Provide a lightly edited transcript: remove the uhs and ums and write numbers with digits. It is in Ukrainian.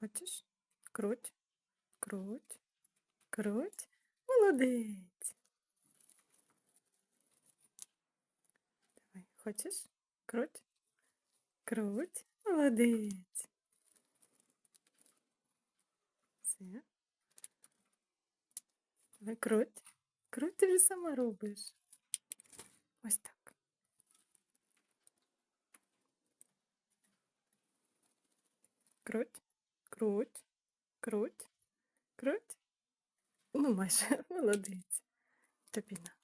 Хочеш? Круть, круть, круть. Молодець. Давай, хочеш? Круть, круть. Молодець. Все. Давай, круть. Круть, ти вже сама робиш. Ось так. Круть, круть, круть, круть. Ну, майже, молодець. Тобі на.